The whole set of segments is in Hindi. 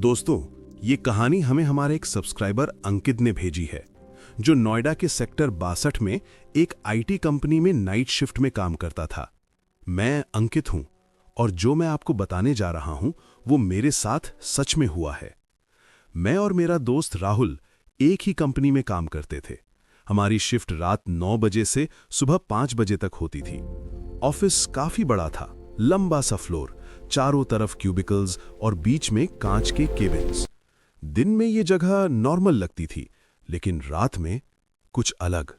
दोस्तों, ये कहानी हमें हमारे एक सब्सक्राइबर अंकित ने भेजी है, जो नोएडा के सेक्टर 62 में एक आईटी कंपनी में नाइट शिफ्ट में काम करता था। मैं अंकित हूं और जो मैं आपको बताने जा रहा हूं वो मेरे साथ सच में हुआ है। मैं और मेरा दोस्त राहुल एक ही कंपनी में काम करते थे। हमारी शिफ्ट रात 9 बजे से सुबह 5 बजे तक होती थी। ऑफिस काफी बड़ा था, लंबा सा फ्लोर, चारों तरफ क्यूबिकल्स और बीच में कांच के केबिन्स। दिन में ये जगह नॉर्मल लगती थी, लेकिन रात में कुछ अलग।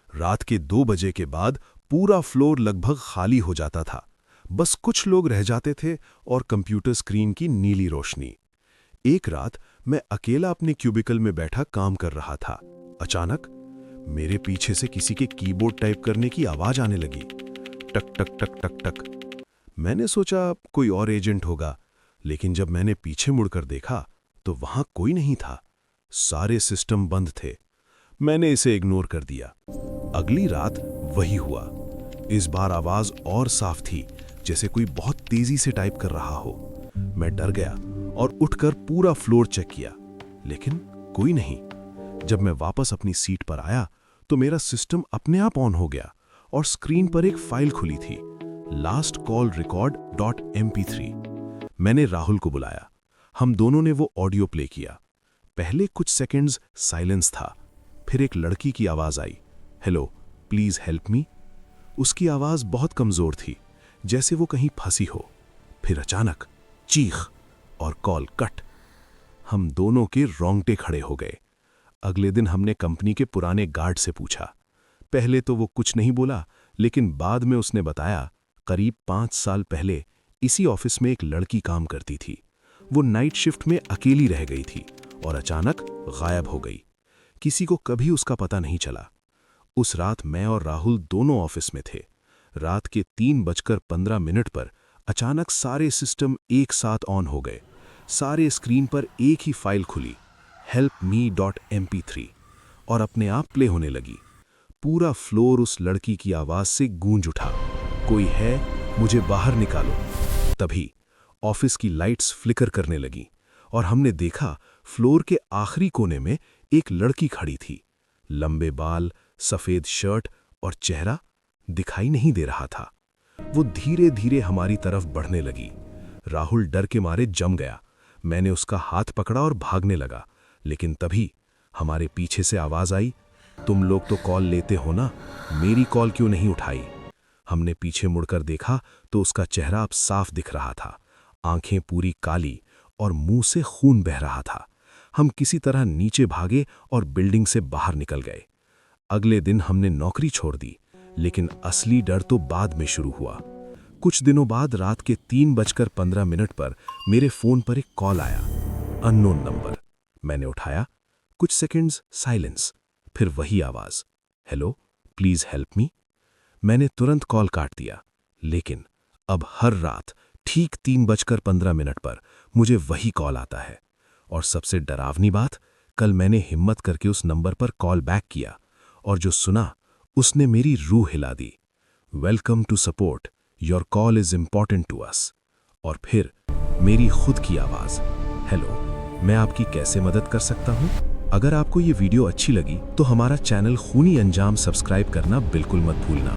रात के 2 बजे के बाद पूरा फ्लोर लगभग खाली हो जाता था। बस कुछ लोग रह जाते थे और कंप्यूटर स्क्रीन की नीली रोशनी। एक रात मैं अकेला अपने क्यूबिकल में बैठा काम कर रहा था। अचानक मेरे पीछे से किसी के कीबोर्ड टाइप करने की आवाज आने लगी। टक टक टक टक टक। मैंने सोचा कोई और एजेंट होगा, लेकिन जब मैंने पीछे मुड़कर देखा तो वहां कोई नहीं था। सारे सिस्टम बंद थे। मैंने इसे इग्नोर कर दिया। अगली रात वही हुआ। इस बार आवाज और साफ थी, जैसे कोई बहुत तेजी से टाइप कर रहा हो। मैं डर गया और उठकर पूरा फ्लोर चेक किया, लेकिन कोई नहीं। जब मैं वापस अपनी सीट पर आया तो मेरा सिस्टम अपने आप ऑन हो गया और स्क्रीन पर एक फाइल खुली थी, लास्ट कॉल record.mp3। मैंने राहुल को बुलाया। हम दोनों ने वो ऑडियो प्ले किया। पहले कुछ सेकंड्स साइलेंस था, फिर एक लड़की की आवाज आई, हेलो प्लीज हेल्प मी। उसकी आवाज बहुत कमजोर थी, जैसे वो कहीं फंसी हो। फिर अचानक चीख और कॉल कट। हम दोनों के रोंगटे खड़े हो गए। अगले दिन हमने कंपनी के पुराने गार्ड से पूछा। पहले तो वो कुछ नहीं बोला, लेकिन बाद में उसने बताया करीब 5 साल पहले इसी ऑफिस में एक लड़की काम करती थी। वो नाइट शिफ्ट में अकेली रह गई थी और अचानक गायब हो गई। किसी को कभी उसका पता नहीं चला। उस रात मैं और राहुल दोनों ऑफिस में थे। रात के 3:15 पर अचानक सारे सिस्टम एक साथ ऑन हो गए। सारे स्क्रीन पर एक ही फाइल खुली, helpme.mp3, और अपने आप प्ले होने लगी। पूरा फ्लोर उस लड़की की आवाज से गूंज उठा, कोई है, मुझे बाहर निकालो। तभी ऑफिस की लाइट्स फ्लिकर करने लगी और हमने देखा फ्लोर के आखिरी कोने में एक लड़की खड़ी थी। लंबे बाल, सफेद शर्ट और चेहरा दिखाई नहीं दे रहा था। वो धीरे धीरे हमारी तरफ बढ़ने लगी। राहुल डर के मारे जम गया। मैंने उसका हाथ पकड़ा और भागने लगा, लेकिन तभी हमारे पीछे से आवाज आई, तुम लोग तो कॉल लेते हो ना, मेरी कॉल क्यों नहीं उठाई। हमने पीछे मुड़कर देखा तो उसका चेहरा अब साफ दिख रहा था। आंखें पूरी काली और मुंह से खून बह रहा था। हम किसी तरह नीचे भागे और बिल्डिंग से बाहर निकल गए। अगले दिन हमने नौकरी छोड़ दी, लेकिन असली डर तो बाद में शुरू हुआ। कुछ दिनों बाद रात के 3:15 पर मेरे फोन पर एक कॉल आया, अननोन नंबर। मैंने उठाया। कुछ सेकंड्स साइलेंस, फिर वही आवाज, हेलो प्लीज हेल्प मी। मैंने तुरंत कॉल काट दिया, लेकिन अब हर रात ठीक 3:15 पर मुझे वही कॉल आता है। और सबसे डरावनी बात, कल मैंने हिम्मत करके उस नंबर पर कॉल बैक किया और जो सुना उसने मेरी रूह हिला दी। Welcome to support, your call is important to us. और फिर मेरी खुद की आवाज, हेलो मैं आपकी कैसे मदद कर सकता हूं। अगर आपको ये वीडियो अच्छी लगी तो हमारा चैनल खूनी अंजाम सब्सक्राइब करना बिल्कुल मत भूलना।